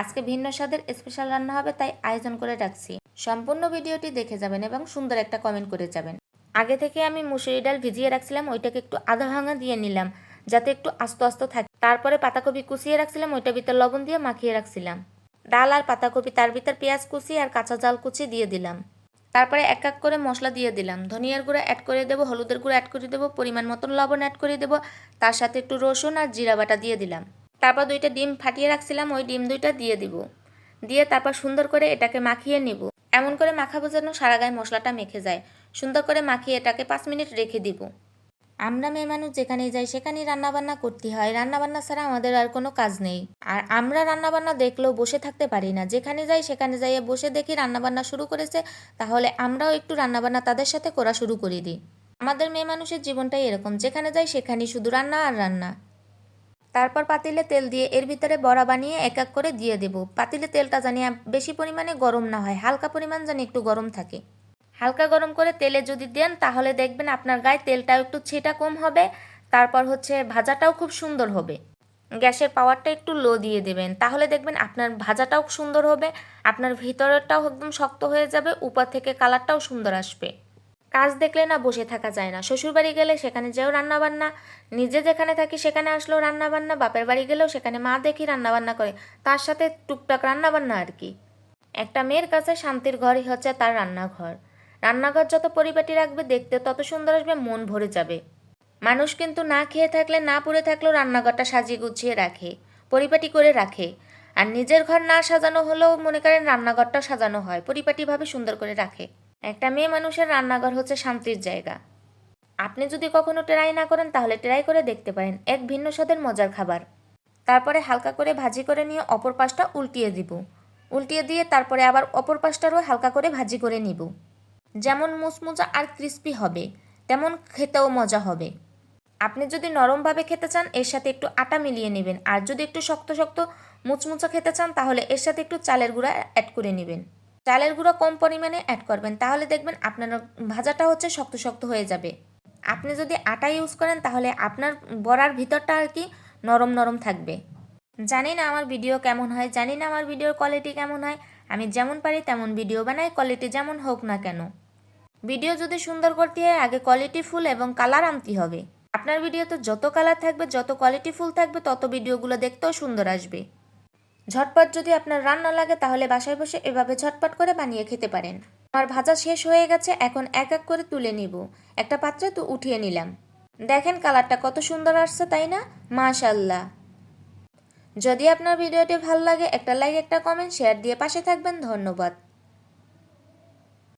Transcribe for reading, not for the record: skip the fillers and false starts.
আজকে ভিন্ন স্বাদের স্পেশাল রান্না হবে, তাই আয়োজন করে রাখছি। সম্পূর্ণ ভিডিওটি দেখে যাবেন এবং সুন্দর একটা কমেন্ট করে যাবেন। আগে থেকে আমি মুসুরি ডাল ভিজিয়ে রাখছিলাম, ওইটাকে একটু আধা ভাঙা দিয়ে নিলাম যাতে একটু আস্ত আস্ত থাকে। তারপরে পাতাকপি কুচিয়ে রাখছিলাম, ওইটার ভিতর লবণ দিয়ে মাখিয়ে রাখছিলাম। ডাল আর পাতাকপি, তার ভিতর পেঁয়াজ কুচি আর কাঁচা জাল কুচি দিয়ে দিলাম। তারপরে এক এক করে মশলা দিয়ে দিলাম। ধনিয়ার গুঁড়া অ্যাড করে দেবো, হলুদের গুঁড়া অ্যাড করে দেবো, পরিমাণ মতন লবণ অ্যাড করে দেবো, তার সাথে একটু রসুন আর জিরা বাটা দিয়ে দিলাম। তারপর 2টা ডিম ফাটিয়ে রাখছিলাম, ওই ডিম 2টা দিয়ে দিব। দিয়ে তারপর সুন্দর করে এটাকে মাখিয়ে নিব। এমন করে মাখাবো যেন সারা গায়ে মশলাটা মেখে যায়। সুন্দর করে মাখিয়ে এটাকে 5 মিনিট রেখে দিব। আমরা মেয়ে মানুষ যেখানেই যাই সেখানেই রান্নাবান্না করতে হয়। রান্নাবান্না ছাড়া আমাদের আর কোনো কাজ নেই। আর আমরা রান্নাবান্না দেখলেও বসে থাকতে পারি না। যেখানে যাই সেখানে যাইয়ে বসে দেখি রান্নাবান্না শুরু করেছে, তাহলে আমরাও একটু রান্নাবান্না তাদের সাথে করা শুরু করে দিই। আমাদের মেয়ে মানুষের জীবনটাই এরকম, যেখানে যাই সেখানেই শুধু রান্না আর রান্না। তারপর পাতিলে তেল দিয়ে এর ভিতরে বড়া বানিয়ে এক এক করে দিয়ে দেব। পাতিলে তেলটা জানি বেশি পরিমাণে গরম না হয়, হালকা পরিমাণ জানি একটু গরম থাকে। হালকা গরম করে তেলে যদি দেন তাহলে দেখবেন আপনার গায়ে তেলটাও একটু ছিটা কম হবে। তারপর ভাজাটাও খুব সুন্দর হবে। গ্যাসের পাওয়ারটা একটু লো দিয়ে দেবেন, তাহলে দেখবেন আপনার ভাজাটাও সুন্দর হবে, আপনার ভিতরেরটাও একদম শক্ত হয়ে যাবে, উপর থেকে কালারটাও সুন্দর আসবে। কাজ দেখলে না বসে থাকা যায় না। শ্বশুরবাড়ি গেলে সেখানে যেও রান্নাবান্না, নিজে যেখানে থাকি সেখানে আসলেও রান্নাবান্না, বাপের বাড়ি গেলেও সেখানে মা দেখি রান্নাবান্না করে, তার সাথে টুকটাক রান্নাবান্না আর কি। একটা মেয়ের কাছে শান্তির ঘরই হচ্ছে তার রান্নাঘর। রান্নাঘর যত পরিপাটি রাখবে দেখতে তত সুন্দর আসবে, মন ভরে যাবে। মানুষ কিন্তু না খেয়ে থাকলে, না পড়ে থাকলেও রান্নাঘরটা সাজিয়ে গুছিয়ে রাখে, পরিপাটি করে রাখে। আর নিজের ঘর না সাজানো হলেও মনে করেন রান্নাঘরটা সাজানো হয়, পরিপাটিভাবে সুন্দর করে রাখে। একটা মেয়ে মানুষের রান্নাঘর হচ্ছে শান্তির জায়গা। আপনি যদি কখনো ট্রাই না করেন তাহলে ট্রাই করে দেখতে পারেন, এক ভিন্ন স্বাদের মজার খাবার। তারপরে হালকা করে ভাজি করে নিয়ে অপর পাশটা উল্টিয়ে দিব। উল্টিয়ে দিয়ে তারপরে আবার অপর পাশটারও হালকা করে ভাজি করে নিব। যেমন মুচমুচা আর ক্রিস্পি হবে, তেমন খেতেও মজা হবে। আপনি যদি নরমভাবে খেতে চান এর সাথে একটু আটা মিলিয়ে নেবেন, আর যদি একটু শক্ত শক্ত মুচমুচা খেতে চান তাহলে এর সাথে একটু চালের গুঁড়া অ্যাড করে নেবেন। চালের গুঁড়ো কম পরিমাণে অ্যাড করবেন, তাহলে দেখবেন আপনার ভাজাটা শক্ত শক্ত হয়ে যাবে। আপনি যদি আটা ইউজ করেন তাহলে আপনার বড়ার ভিতরটা আর কি নরম নরম থাকবে। জানি না আমার ভিডিও কেমন হয়, জানি না আমার ভিডিওর কোয়ালিটি কেমন হয়। আমি যেমন পারি তেমন ভিডিও বানাই, কোয়ালিটি যেমন হোক না কেন। ভিডিও যদি সুন্দর করতে হয় আগে কোয়ালিটি ফুল এবং কালার আনতে হবে। আপনার ভিডিওতে যত কালার থাকবে, যত কোয়ালিটি ফুল থাকবে, তত ভিডিওগুলো দেখতেও সুন্দর আসবে। ঝটপট যদি আপনার রান্না লাগে তাহলে বাসায় বসে এভাবে ঝটপট করে বানিয়ে খেতে পারেন। আমার ভাজা শেষ হয়ে গেছে, এখন এক এক করে তুলে নিব। একটা পাত্রে তো উঠিয়ে নিলাম। দেখেন কালারটা কত সুন্দর আসছে, তাই না? মাশাআল্লাহ। যদি আপনার ভিডিওটি ভালো লাগে একটা লাইক, একটা কমেন্ট, শেয়ার দিয়ে পাশে থাকবেন। ধন্যবাদ।